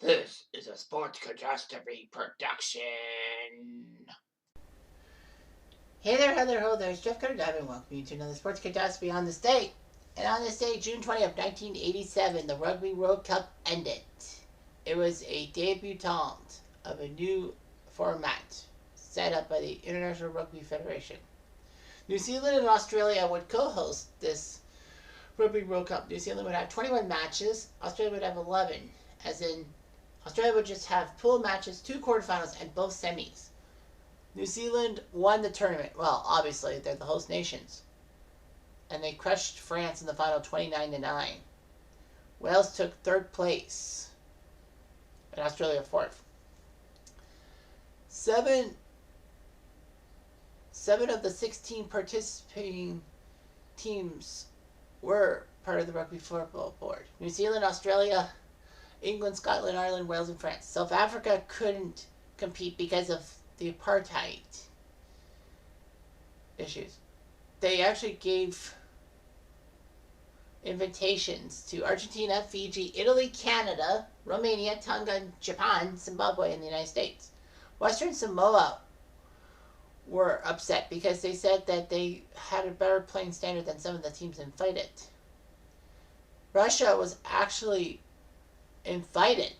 This is a Sports Catastrophe production. Hey there, ho there, it's Jeff Cutter Diving. Welcome you to another Sports Catastrophe on this day. And on this day, June 20 of 1987, the Rugby World Cup ended. It was a debutante of a new format set up by the International Rugby Federation. New Zealand and Australia would co-host this Rugby World Cup. New Zealand would have 21 matches, Australia would have 11, as in Australia would just have pool matches, 2 quarterfinals, and both semis. New Zealand won the tournament. Well, obviously, they're the host nations. And they crushed France in the final 29-9. Wales took 3rd place. And Australia 4th. Seven of the 16 participating teams were part of the Rugby Football Board. New Zealand, Australia, England, Scotland, Ireland, Wales, and France. South Africa couldn't compete because of the apartheid issues. They actually gave invitations to Argentina, Fiji, Italy, Canada, Romania, Tonga, Japan, Zimbabwe, and the United States. Western Samoa were upset because they said that they had a better playing standard than some of the teams invited. Russia was actually invited,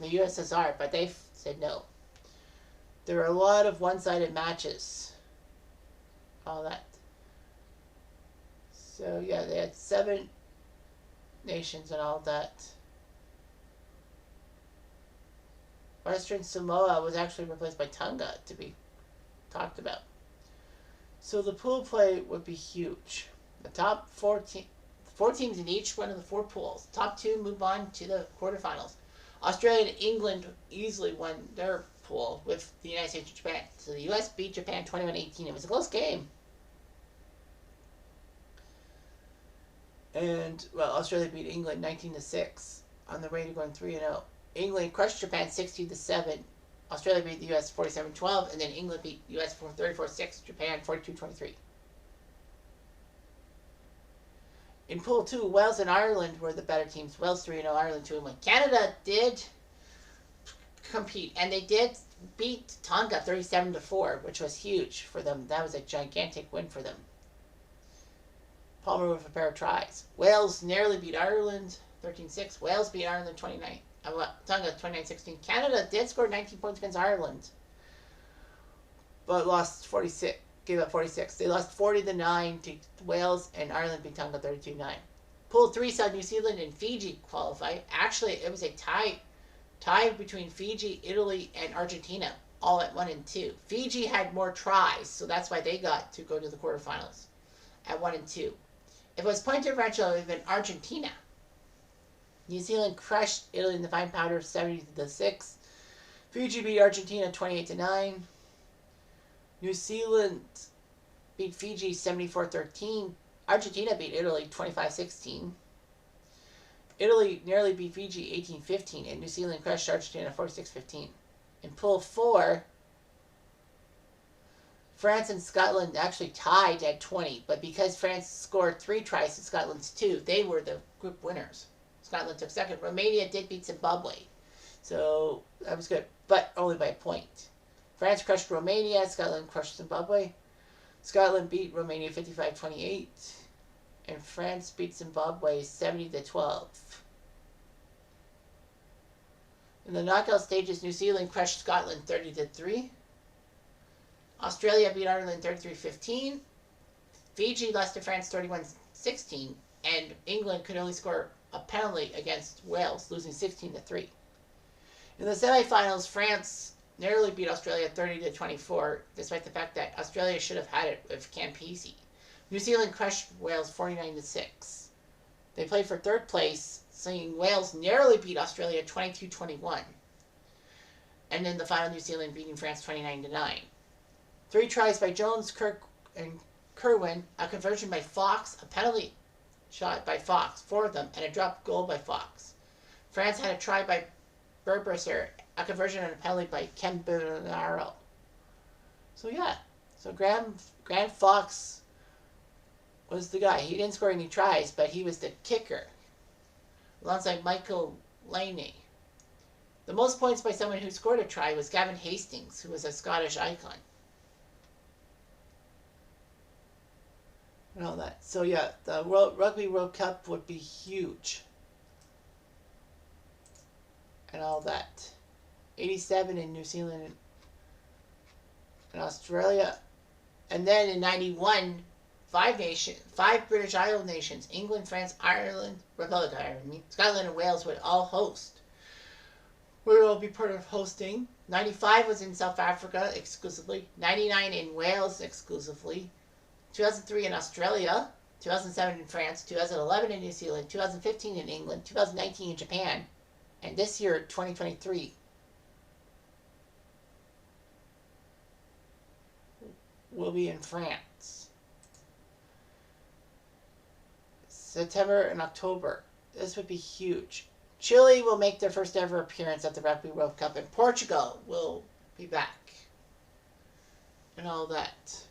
the USSR, but they said no. There were a lot of one-sided matches. All that. So yeah, they had 7 nations and all that. Western Samoa was actually replaced by Tonga to be talked about. So the pool play would be huge. The top 4 teams in each one of the 4 pools. Top 2 move on to the quarterfinals. Australia and England easily won their pool with the United States and Japan. So the US beat Japan 21-18. It was a close game. And, well, Australia beat England 19-6 on the way to going 3-0. England crushed Japan 16-7. Australia beat the US 47-12, and then England beat US 34-6, Japan 42-23. In Pool 2, Wales and Ireland were the better teams. Wales 3-0, Ireland 2-1. Canada did compete, and they did beat Tonga 37-4, which was huge for them. That was a gigantic win for them. Palmer with a pair of tries. Wales narrowly beat Ireland 13-6. Wales beat Ireland Tonga 29-16. Canada did score 19 points against Ireland, but lost 46. Gave up 46. They lost 40-9 to Wales, and Ireland beat Tonga 32-9. Pool 3 saw New Zealand and Fiji qualify. Actually, it was a tie between Fiji, Italy, and Argentina, all at 1 and 2. Fiji had more tries, so that's why they got to go to the quarterfinals at 1 and 2. If it was point differential, it would have been Argentina. New Zealand crushed Italy in the fine powder 70-6. Fiji beat Argentina 28-9. New Zealand beat Fiji 74-13. Argentina beat Italy 25-16. Italy nearly beat Fiji 18-15, and New Zealand crushed Argentina 46-15. In Pool 4, France and Scotland actually tied at 20, but because France scored 3 tries to Scotland's 2, they were the group winners. Scotland took 2nd. Romania did beat Zimbabwe, so that was good, but only by a point. France crushed Romania, Scotland crushed Zimbabwe. Scotland beat Romania 55-28, and France beat Zimbabwe 70-12. In the knockout stages, New Zealand crushed Scotland 30-3. Australia beat Ireland 33-15. Fiji lost to France 31-16, and England could only score a penalty against Wales, losing 16-3. In the semifinals, France narrowly beat Australia 30-24, despite the fact that Australia should have had it with Campese. New Zealand crushed Wales 49-6. They played for 3rd place, seeing Wales narrowly beat Australia 22-21. And in the final, New Zealand beating France 29-9. 3 tries by Jones, Kirk, and Kerwin, a conversion by Fox, a penalty shot by Fox, 4 of them, and a dropped goal by Fox. France had a try by Berberser, a conversion and a penalty by Kembunaro. So yeah, so Graham Fox was the guy. He didn't score any tries, but he was the kicker, alongside Michael Laney. The most points by someone who scored a try was Gavin Hastings, who was a Scottish icon. And all that. So yeah, the Rugby World Cup would be huge. And all that. 87 in New Zealand and Australia. And then in 91, five British Isle nations, England, France, Ireland, Republic of Ireland, Scotland, and Wales would all host. We will be part of hosting. 95 was in South Africa exclusively. 99 in Wales exclusively. 2003 in Australia. 2007 in France. 2011 in New Zealand. 2015 in England. 2019 in Japan. And this year, 2023, will be in France. September and October. This would be huge. Chile will make their first ever appearance at the Rugby World Cup, and Portugal will be back. And all that.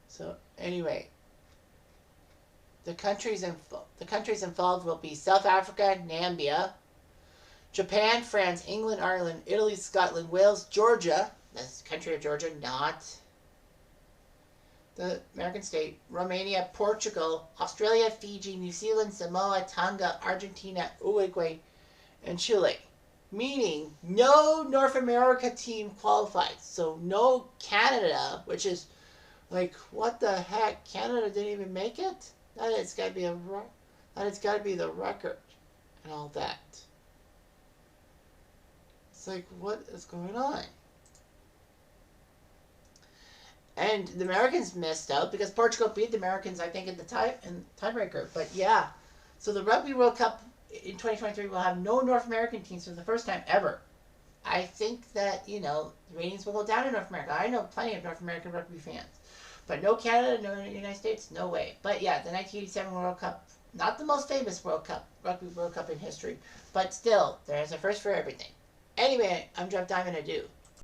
So, anyway. The countries involved will be South Africa, Namibia, Japan, France, England, Ireland, Italy, Scotland, Wales, Georgia. That's the country of Georgia, not the American state. Romania, Portugal, Australia, Fiji, New Zealand, Samoa, Tonga, Argentina, Uruguay, and Chile. Meaning no North America team qualified. So no Canada, which is like, what the heck? Canada didn't even make it? That has got to be the record and all that. It's like, what is going on? And the Americans missed out because Portugal beat the Americans, I think, in the tiebreaker. But yeah, so the Rugby World Cup in 2023 will have no North American teams for the first time ever. I think that, the ratings will go down in North America. I know plenty of North American rugby fans. But no Canada, no United States, no way. But yeah, the 1987 World Cup, not the most famous Rugby World Cup in history, but still, there's a first for everything. Anyway, I'm Jeff Diamond, adieu.